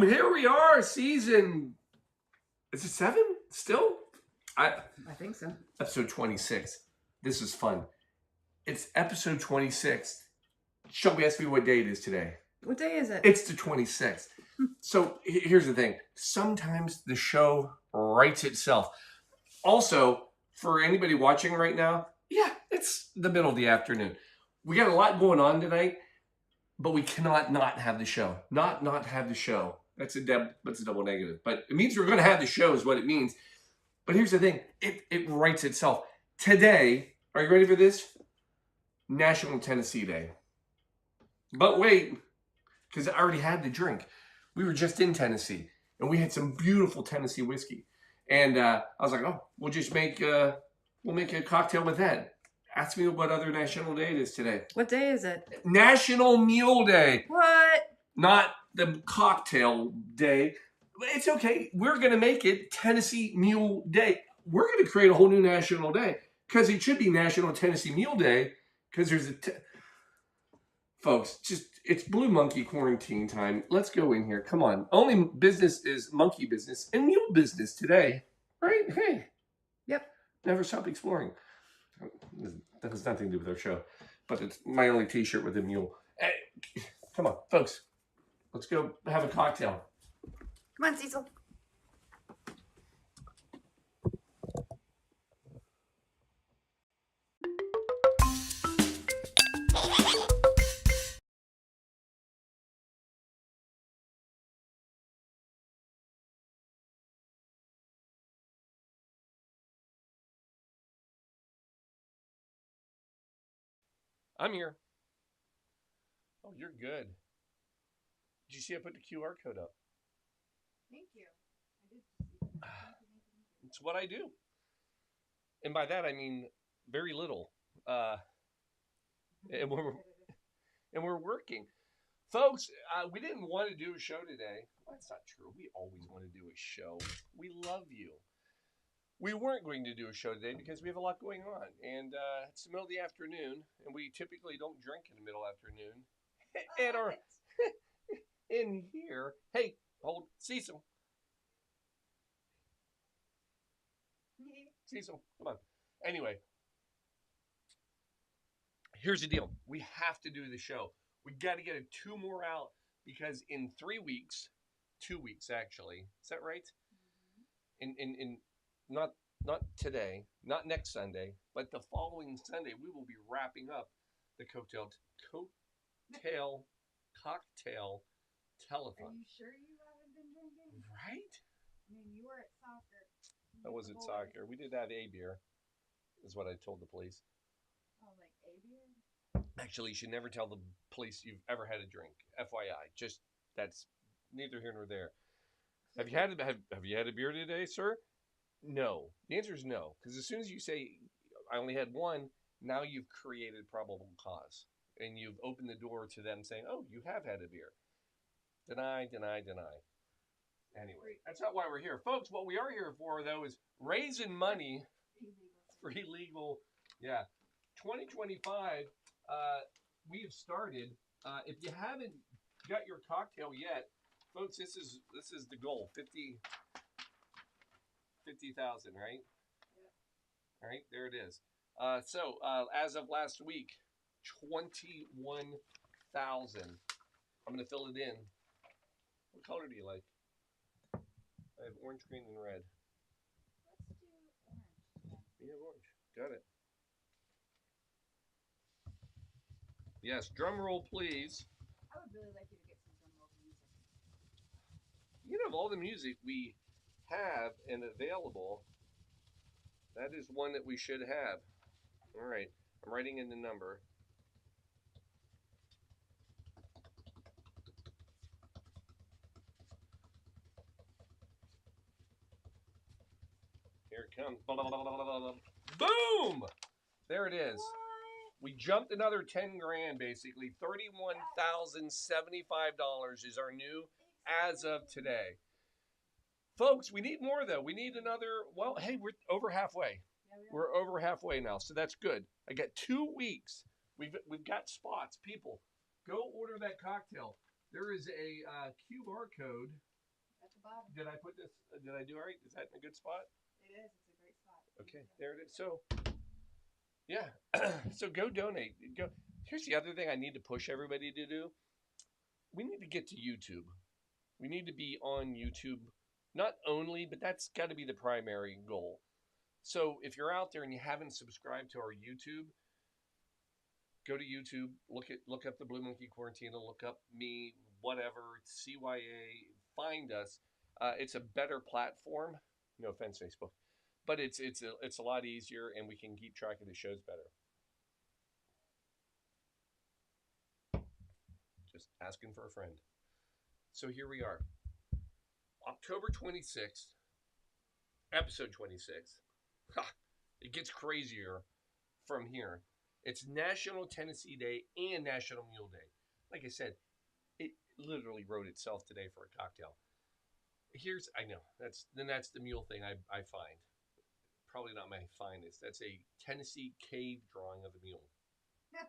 Here we are, season. Is it 7 still? I think so. Episode 26. This is fun. It's episode 26. Shelby asked me what day it is today. What day is it? It's the 26th. So here's the thing. Sometimes the show writes itself. Also, for anybody watching right now, yeah, it's the middle of the afternoon. We got a lot going on tonight, but we cannot not have the show. Not have the show. That's a double negative. But it means we're going to have the show is what it means. But here's the thing. It writes itself. Today, are you ready for this? National Tennessee Day. But wait, because I already had the drink. We were just in Tennessee, and we had some beautiful Tennessee whiskey. And I was like, oh, we'll just make a cocktail with that. Ask me what other national day it is today. What day is it? National Mule Day. What? Not the cocktail day. It's okay. We're going to make it Tennessee Mule Day. We're going to create a whole new national day because it should be National Tennessee Mule Day because there's folks, just it's Blue Monkey quarantine time. Let's go in here. Come on. Only business is monkey business and mule business today. Right? Hey. Yep. Never stop exploring. That has nothing to do with our show. But it's my only t-shirt with a mule. Hey, come on, folks. Let's go have a cocktail. Come on, Cecil. I'm here. Oh, you're good. Did you see I put the QR code up? Thank you. I did. It's what I do. And by that, I mean very little. And we're working. Folks, we didn't want to do a show today. Well, that's not true. We always want to do a show. We love you. We weren't going to do a show today because we have a lot going on. And it's the middle of the afternoon, and we typically don't drink in the middle afternoon. And our in here. Hey, hold Cecil. Cecil, come on. Anyway, here's the deal. We have to do the show. We got to get 2 more out because in 3 weeks, 2 weeks actually. Is that right? In not today, not next Sunday, but the following Sunday, we will be wrapping up the cocktail telethon. Are you sure you haven't been drinking? Right? I mean, you were at soccer. That wasn't soccer. We did have a beer, is what I told the police. Oh, like a beer? Actually, you should never tell the police you've ever had a drink. FYI. Just, that's neither here nor there. Have you had a beer today, sir? No. The answer is no. Because as soon as you say, I only had one, now you've created probable cause. And you've opened the door to them saying, oh, you have had a beer. Deny. Anyway, that's not why we're here. Folks, what we are here for, though, is raising money for illegal, 2025, we have started. If you haven't got your cocktail yet, folks, this is the goal, 50,000, right? Yeah. All right, there it is. So, as of last week, 21,000. I'm going to fill it in. What color do you like? I have orange, green, and red. Let's do orange. You have orange. Got it. Yes, drum roll, please. I would really like you to get some drum roll music. You know, of all the music we have and available, that is one that we should have. All right, I'm writing in the number. Here it comes. Boom! There it is. What? We jumped another 10 grand, basically. $31,075 is our new as of today. Folks, we need more, though. We need another, well, hey, we're over halfway. Yeah, We're over halfway now, so that's good. I got 2 weeks. We've got spots. People, go order that cocktail. There is a QR code bottom. Did I put this? Did I do all right? Is that in a good spot? It is. It's a great spot. Okay, there it is. So, yeah. So go donate. Go. Here's the other thing I need to push everybody to do. We need to get to YouTube. We need to be on YouTube, not only, but that's got to be the primary goal. So if you're out there and you haven't subscribed to our YouTube, go to YouTube, look up the Blue Monkey Quarantina, look up me, whatever, CYA, find us. It's a better platform. No offense, Facebook, but it's a lot easier, and we can keep track of the shows better. Just asking for a friend. So here we are, October 26th, episode 26. It gets crazier from here. It's National Tennessee Day and National Mule Day. Like I said, it literally wrote itself today for a cocktail. I know, that's the mule thing I find. Probably not my finest. That's a Tennessee cave drawing of a mule. Yeah.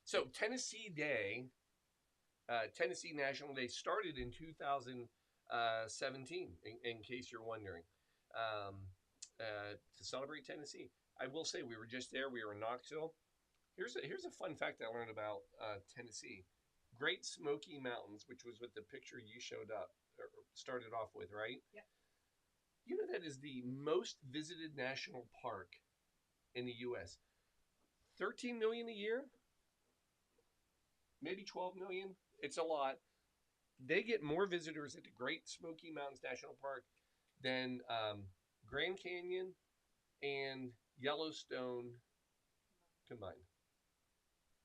So Tennessee Day, Tennessee National Day started in 2017, in case you're wondering, to celebrate Tennessee. I will say we were just there. We were in Knoxville. Here's a fun fact I learned about Tennessee. Great Smoky Mountains, which was what the picture you showed up or started off with, right? Yep. You know that is the most visited national park in the U.S. 13 million a year, maybe 12 million. It's a lot. They get more visitors at the Great Smoky Mountains National Park than Grand Canyon and Yellowstone combined.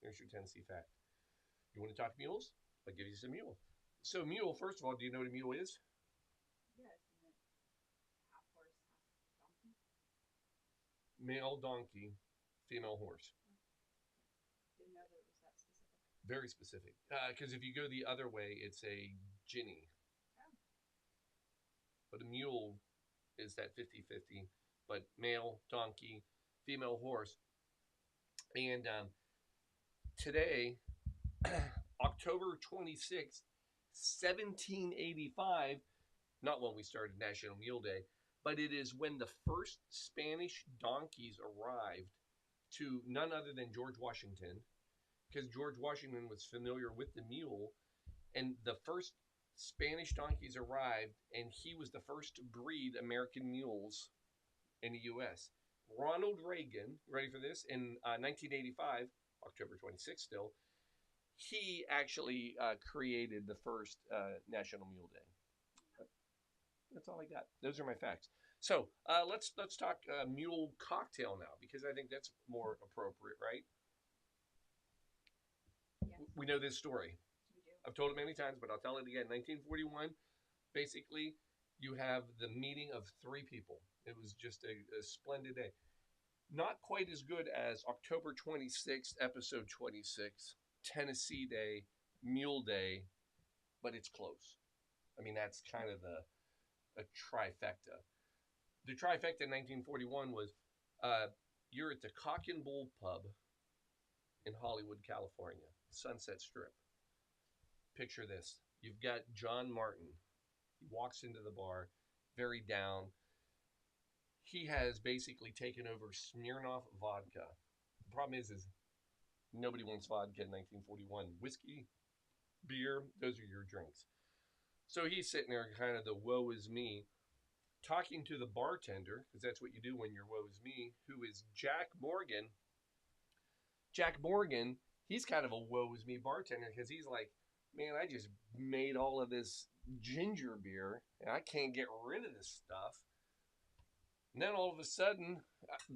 Here's your Tennessee fact. You want to talk mules? I'll give you some mule. So mule, first of all, do you know what a mule is? Yeah, isn't it half horse, half donkey? Male donkey, female horse. Didn't know that it was that specific. Very specific. Because if you go the other way, it's a ginny. Oh. But a mule is that 50-50. But male donkey, female horse. And today, October 26th, 1785, not when we started National Mule Day, but it is when the first Spanish donkeys arrived to none other than George Washington, because George Washington was familiar with the mule, and the first Spanish donkeys arrived, and he was the first to breed American mules in the U.S. Ronald Reagan, ready for this, in 1985, October 26th still, he actually created the first National Mule Day. That's all I got. Those are my facts. So let's talk mule cocktail now, because I think that's more appropriate, right? Yes. We know this story. We do. I've told it many times, but I'll tell it again. 1941, basically, you have the meeting of three people. It was just a splendid day. Not quite as good as October 26th, episode 26, Tennessee Day, Mule Day, but it's close. I mean, that's kind of a trifecta. The trifecta in 1941 was you're at the Cock and Bull Pub in Hollywood, California, Sunset Strip. Picture this. You've got John Martin. He walks into the bar, very down. He has basically taken over Smirnoff vodka. The problem is nobody wants vodka in 1941. Whiskey, beer, those are your drinks. So he's sitting there kind of the woe is me, talking to the bartender, because that's what you do when you're woe is me, who is Jack Morgan. Jack Morgan, he's kind of a woe is me bartender, because he's like, man, I just made all of this ginger beer, and I can't get rid of this stuff. And then all of a sudden,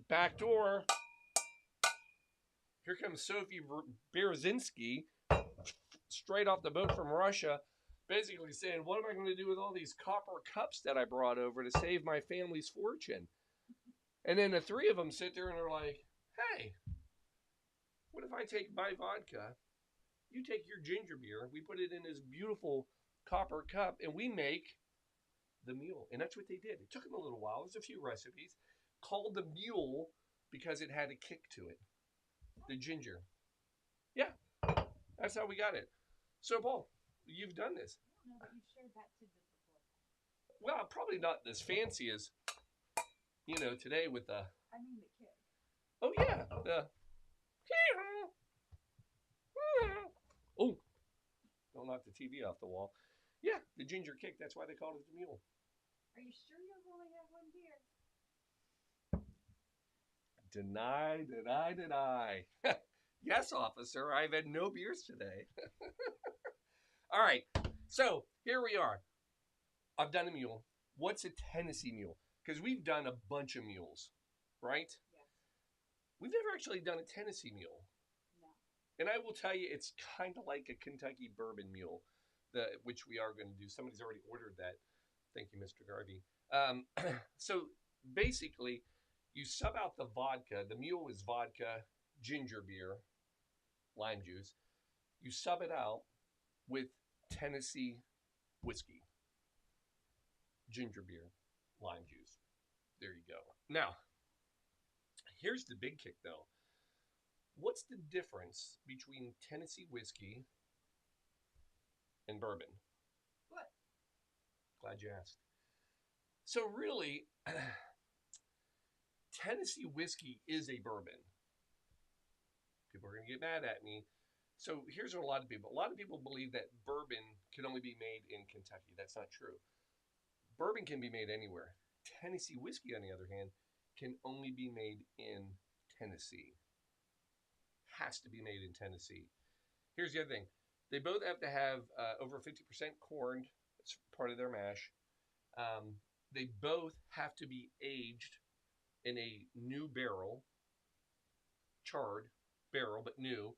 back door, here comes Sophie Berzinski, straight off the boat from Russia, basically saying, what am I going to do with all these copper cups that I brought over to save my family's fortune? And then the three of them sit there and are like, hey, what if I take my vodka, you take your ginger beer, we put it in this beautiful copper cup, and we make the mule. And that's what they did. It took them a little while. There's a few recipes. Called the mule because it had a kick to it. The ginger. Yeah, that's how we got it. So, Paul, you've done this. No, but you've shared that tidbit before. Well, probably not as fancy as, today with the. I mean the kick. Oh yeah, the. Oh, don't knock the TV off the wall. Yeah, the ginger kick. That's why they called it the mule. Are you sure you've only had one beer? Deny. Yes, officer, I've had no beers today. All right, so here we are. I've done a mule. What's a Tennessee mule? Because we've done a bunch of mules, right? Yes. We've never actually done a Tennessee mule. No. And I will tell you, it's kind of like a Kentucky bourbon mule, which we are going to do. Somebody's already ordered that. Thank you, Mr. Garvey. So basically, you sub out the vodka. The mule is vodka, ginger beer, lime juice. You sub it out with Tennessee whiskey, ginger beer, lime juice. There you go. Now, here's the big kick, though. What's the difference between Tennessee whiskey and bourbon? What? Glad you asked. So really, Tennessee whiskey is a bourbon. People are going to get mad at me. So here's what a lot of people believe that bourbon can only be made in Kentucky. That's not true. Bourbon can be made anywhere. Tennessee whiskey, on the other hand, can only be made in Tennessee. Has to be made in Tennessee. Here's the other thing. They both have to have over 50% corn. That's part of their mash. They both have to be aged in a new barrel, charred barrel, but new.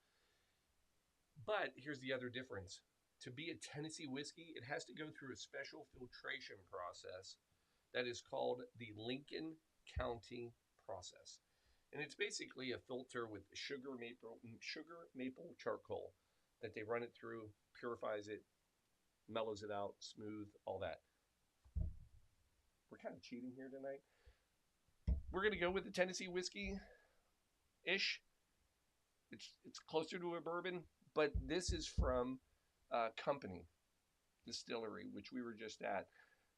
But here's the other difference. To be a Tennessee whiskey, it has to go through a special filtration process that is called the Lincoln County process. And it's basically a filter with sugar maple charcoal that they run it through, purifies it, mellows it out, smooth, all that. We're kind of cheating here tonight. We're going to go with the Tennessee whiskey-ish. It's closer to a bourbon, but this is from Company Distillery, which we were just at.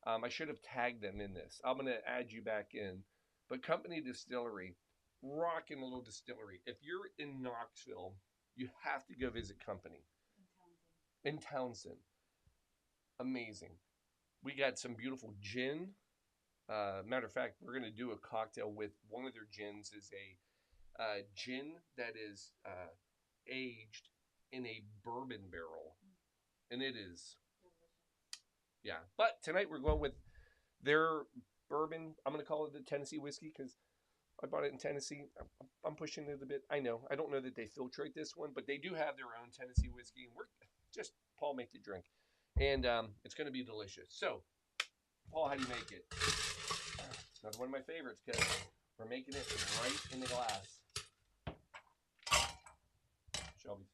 I should have tagged them in this. I'm going to add you back in. But Company Distillery, rockin' little distillery. If you're in Knoxville, you have to go visit Company. In Townsend. Amazing. We got some beautiful gin. Matter of fact, we're going to do a cocktail with one of their gins. Is a gin that is aged in a bourbon barrel. And it is. Yeah. But tonight we're going with their bourbon. I'm going to call it the Tennessee whiskey because I bought it in Tennessee. I'm pushing it a bit. I know. I don't know that they filtrate this one, but they do have their own Tennessee whiskey. And we're just, Paul, make the drink. And it's going to be delicious. So, Paul, how do you make it? It's another one of my favorites because we're making it right in the glass. Shelby.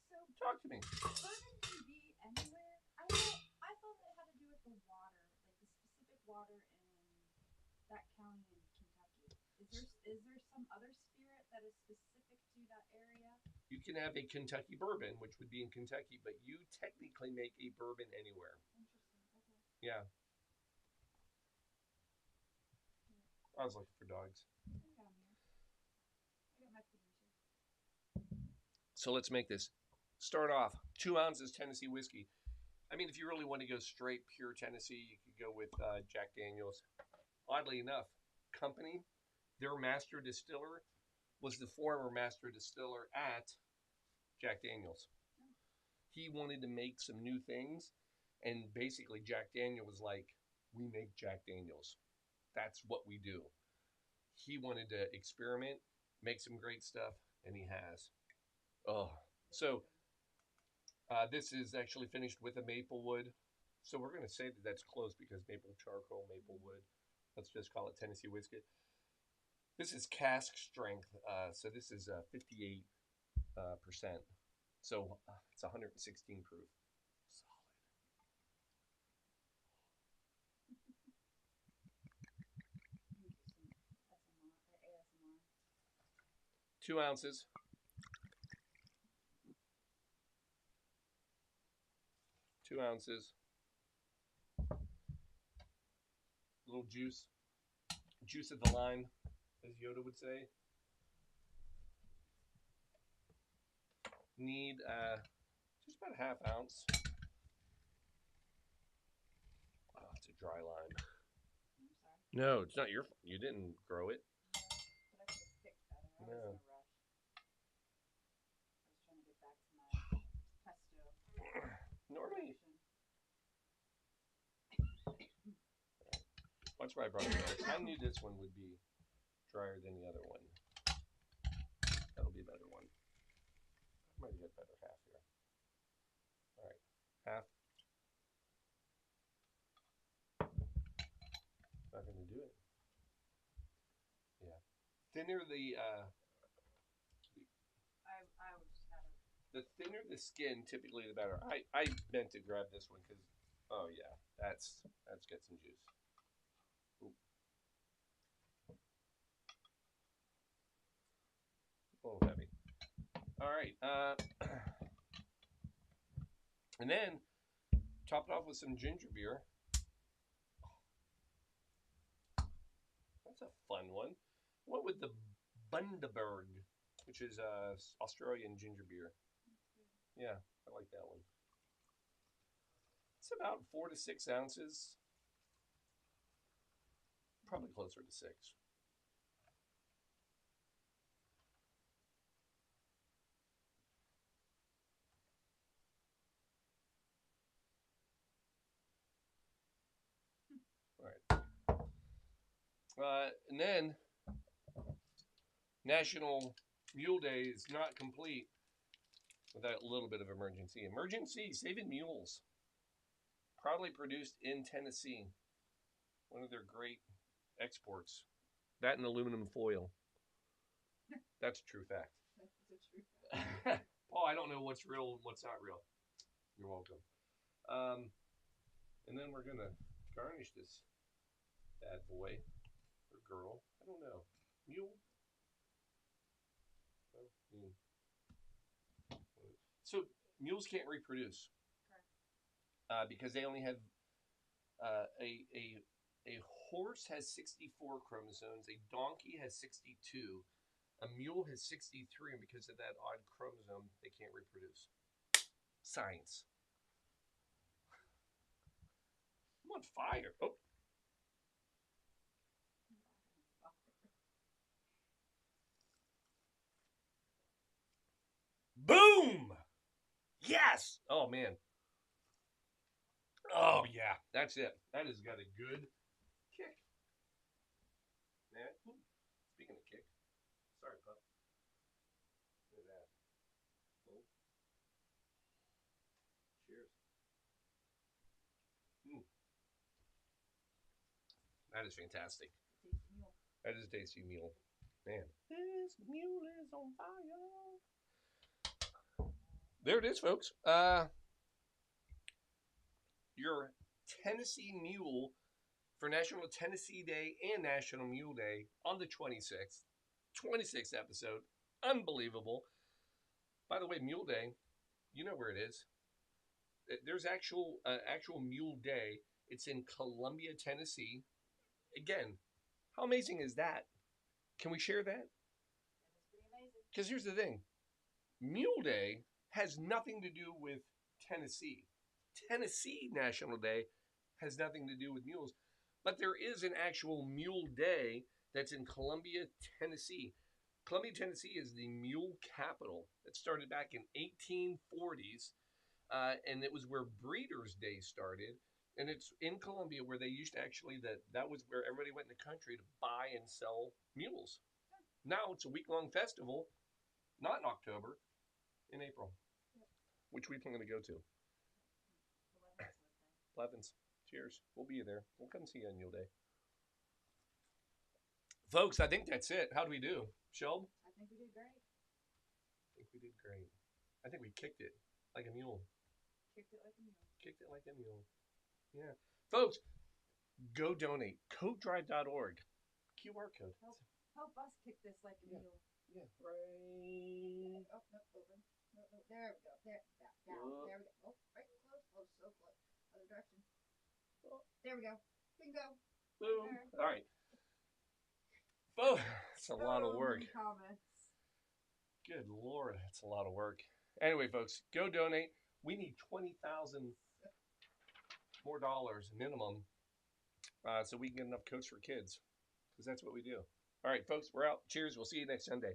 So Talk to me. bourbon can be anywhere. I thought it had to do with the water, like the specific water in that county in Kentucky. Is there some other spirit that is specific to that area? You can have a Kentucky bourbon, which would be in Kentucky, but you technically make a bourbon anywhere. Interesting. Okay. Yeah. I was looking for dogs. I got 'em here. I got my poodles here. So let's make this. Start off 2 ounces Tennessee whiskey. I mean, if you really want to go straight pure Tennessee, you could go with Jack Daniels. Oddly enough, Company, their master distiller, was the former master distiller at Jack Daniels. He wanted to make some new things, and basically Jack Daniel was like, we make Jack Daniels. That's what we do. He wanted to experiment, make some great stuff, and he has. Oh, so this is actually finished with a maple wood. So we're going to say that that's close because maple charcoal, maple wood. Let's just call it Tennessee whiskey. This is cask strength. So this is 58%. So it's 116 proof. Solid. 2 ounces. 2 ounces. Little juice. Juice of the lime, as Yoda would say. Need just about a 1/2 ounce. Oh, it's a dry lime. I'm sorry. No, it's not your fault. You didn't grow it. But I could have picked better. I was in a rush. I was trying to get back to my pesto. Normally, production. that's why I brought it back. I knew this one would be drier than the other one. That'll be a better one. I might get better half here. All right, half. Not going to do it. Yeah. Thinner the I was out of. the thinner the skin, typically the better. I meant to grab this one because, oh yeah, that's got some juice. Ooh. A little heavy. All right, and then top it off with some ginger beer. That's a fun one. What with the Bundaberg, which is Australian ginger beer. Yeah, I like that one. It's about 4 to 6 ounces. Probably closer to 6. All right. And then National Mule Day is not complete without a little bit of emergency. Emergency, saving mules. Proudly produced in Tennessee. One of their great exports. That and aluminum foil. That's a true fact. That's a true fact. Paul, I don't know what's real and what's not real. You're welcome. And then we're going to garnish this bad boy or girl. I don't know. Mule? So mules can't reproduce. Correct. Because they only have a horse has 64 chromosomes, a donkey has 62, a mule has 63, and because of that odd chromosome, they can't reproduce. Science. I'm on fire. Oh. Boom! Yes! Oh, man. Oh, yeah. That's it. That has got a good kick. Man. Speaking of kick. Sorry, pup. Look at that. Oh. Cheers. That is fantastic. That is a tasty mule. Man. This mule is on fire. There it is, folks. Your Tennessee Mule for National Tennessee Day and National Mule Day on the 26th. 26th episode. Unbelievable. By the way, Mule Day, you know where it is. There's actual Mule Day. It's in Columbia, Tennessee. Again, how amazing is that? Can we share that? That is pretty amazing. Because here's the thing. Mule Day has nothing to do with Tennessee. Tennessee National Day has nothing to do with mules. But there is an actual Mule Day that's in Columbia, Tennessee. Columbia, Tennessee is the mule capital. It started back in 1840s. And it was where Breeders' Day started. And it's in Columbia where they used to actually, that was where everybody went in the country to buy and sell mules. Now it's a week-long festival, not in October, in April, which we plan to go to. 11th. Cheers. We'll be there. We'll come see you on Mule Day. Folks, I think that's it. How do we do? Shelb? I think we did great. I think we did great. I think we kicked it like a mule. Kicked it like a mule. Kicked it like a mule. Yeah. Folks, go donate. CodeDrive.org. QR code. Help us kick this like a mule. Yeah. Right. Oh, no, open. No, there we go. There, down. There we go. Oh, right, close, so close. There we go. Bingo. Boom. There. All right. Oh, it's a lot of So work. many comments. Good Lord, that's a lot of work. Anyway, folks, go donate. We need 20,000 more dollars minimum so we can get enough coats for kids because that's what we do. All right, folks, we're out. Cheers. We'll see you next Sunday.